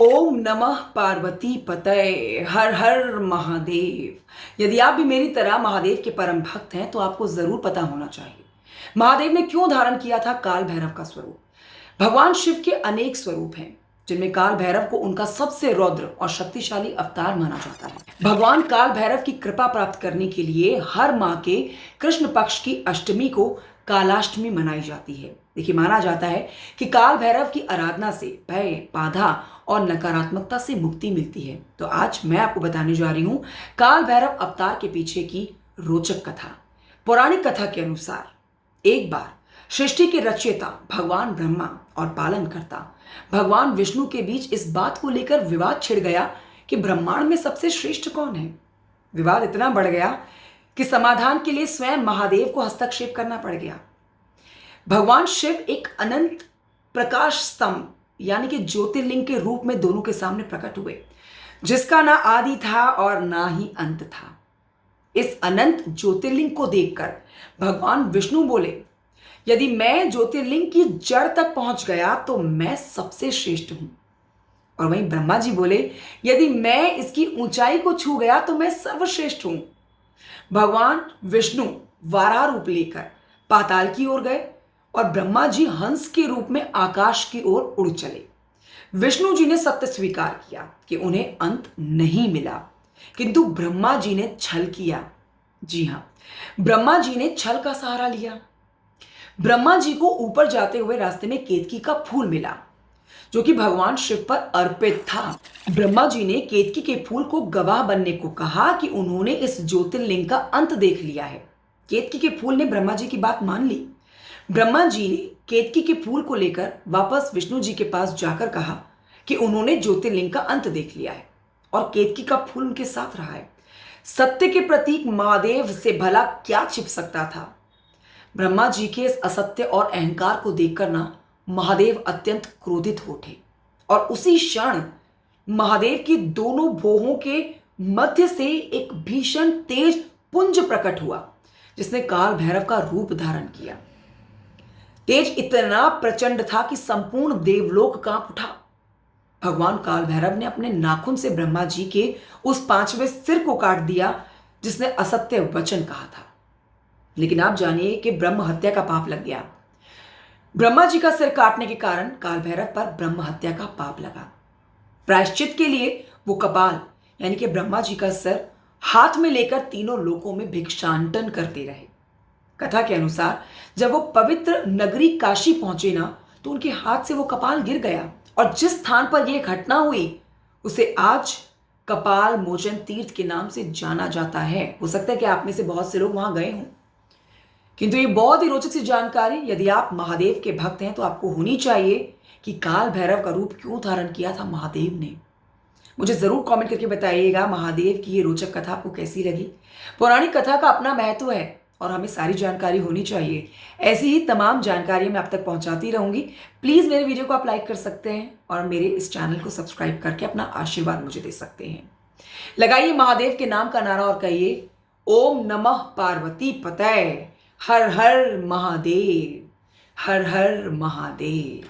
ओम नमः पार्वती पतये हर हर महादेव। यदि आप भी मेरी तरह महादेव के परम भक्त हैं तो आपको जरूर पता होना चाहिए महादेव ने क्यों धारण किया था काल भैरव का स्वरूप। भगवान शिव के अनेक स्वरूप हैं जिनमें काल भैरव को उनका सबसे रौद्र और शक्तिशाली अवतार माना जाता है। भगवान काल भैरव की कृपा प्राप्त करने के लिए हर माह के कृष्ण पक्ष की अष्टमी को कालाष्टमी मनाई जाती है। देखिए, माना जाता है कि काल भैरव की आराधना से भय, बाधा और नकारात्मकता से मुक्ति मिलती है। तो आज मैं आपको बताने जा रही हूं काल भैरव अवतार के पीछे की रोचक कथा। पौराणिक कथा के अनुसार एक बार सृष्टि के रचयिता भगवान ब्रह्मा और पालनकर्ता भगवान विष्णु के बीच इस बात को लेकर विवाद छिड़ गया कि ब्रह्मांड में सबसे श्रेष्ठ कौन है। विवाद इतना बढ़ गया कि समाधान के लिए स्वयं महादेव को हस्तक्षेप करना पड़ गया। भगवान शिव एक अनंत प्रकाश स्तंभ यानी कि ज्योतिर्लिंग के रूप में दोनों के सामने प्रकट हुए, जिसका ना आदि था और ना ही अंत था। इस अनंत ज्योतिर्लिंग को देखकर भगवान विष्णु बोले, यदि मैं ज्योतिर्लिंग की जड़ तक पहुंच गया तो मैं सबसे श्रेष्ठ हूं। और वहीं ब्रह्मा जी बोले, यदि मैं इसकी ऊंचाई को छू गया तो मैं सर्वश्रेष्ठ हूं। भगवान विष्णु वाराह रूप लेकर पाताल की ओर गए और ब्रह्मा जी हंस के रूप में आकाश की ओर उड़ चले। विष्णु जी ने सत्य स्वीकार किया कि उन्हें अंत नहीं मिला, किंतु ब्रह्मा जी ने छल किया। जी हां, ब्रह्मा जी ने छल का सहारा लिया। ब्रह्मा जी को ऊपर जाते हुए रास्ते में केतकी का फूल मिला, जो कि भगवान शिव पर अर्पित था। ब्रह्मा जी ने केतकी के फूल को गवाह बनने को कहा कि उन्होंने इस ज्योतिर्लिंग का अंत देख लिया है। केतकी के फूल ने ब्रह्मा जी की बात मान ली। ब्रह्मा जी ने केतकी के फूल को लेकर वापस विष्णु जी के पास जाकर कहा कि उन्होंने ज्योतिर्लिंग का अंत देख लिया है और केतकी का फूल उनके साथ रहा है। सत्य के प्रतीक महादेव से भला क्या छिप सकता था। ब्रह्मा जी के इस असत्य और अहंकार को देखकर ना महादेव अत्यंत क्रोधित हो उठे और उसी क्षण महादेव की दोनों भौहों के मध्य से एक भीषण तेज पुंज प्रकट हुआ, जिसने काल भैरव का रूप धारण किया। तेज इतना प्रचंड था कि संपूर्ण देवलोक कांप उठा। भगवान काल भैरव ने अपने नाखून से ब्रह्मा जी के उस पांचवें सिर को काट दिया जिसने असत्य वचन कहा था। लेकिन आप जानिए कि ब्रह्म हत्या का पाप लग गया। ब्रह्मा जी का सिर काटने के कारण काल भैरव पर ब्रह्म हत्या का पाप लगा। प्रायश्चित के लिए वो कपाल यानी कि ब्रह्मा जी का सिर हाथ में लेकर तीनों लोकों में भिक्षाटन करते रहे। कथा के अनुसार जब वो पवित्र नगरी काशी पहुंचे ना तो उनके हाथ से वो कपाल गिर गया और जिस स्थान पर यह घटना हुई उसे आज कपाल मोचन तीर्थ के नाम से जाना जाता है। हो सकता है कि आप में से बहुत से लोग वहां गए हों, किंतु ये बहुत ही रोचक सी जानकारी यदि आप महादेव के भक्त हैं तो आपको होनी चाहिए कि काल भैरव का रूप क्यों धारण किया था महादेव ने। मुझे जरूर कमेंट करके बताइएगा महादेव की ये रोचक कथा आपको कैसी लगी। पौराणिक कथा का अपना महत्व है और हमें सारी जानकारी होनी चाहिए। ऐसी ही तमाम जानकारी मैं आप तक पहुंचाती रहूंगी। प्लीज मेरे वीडियो को आप लाइक कर सकते हैं और मेरे इस चैनल को सब्सक्राइब करके अपना आशीर्वाद मुझे दे सकते हैं। लगाइए महादेव के नाम का नारा और कहिए, ओम नमः पार्वती पतये हर हर महादेव, हर हर महादेव।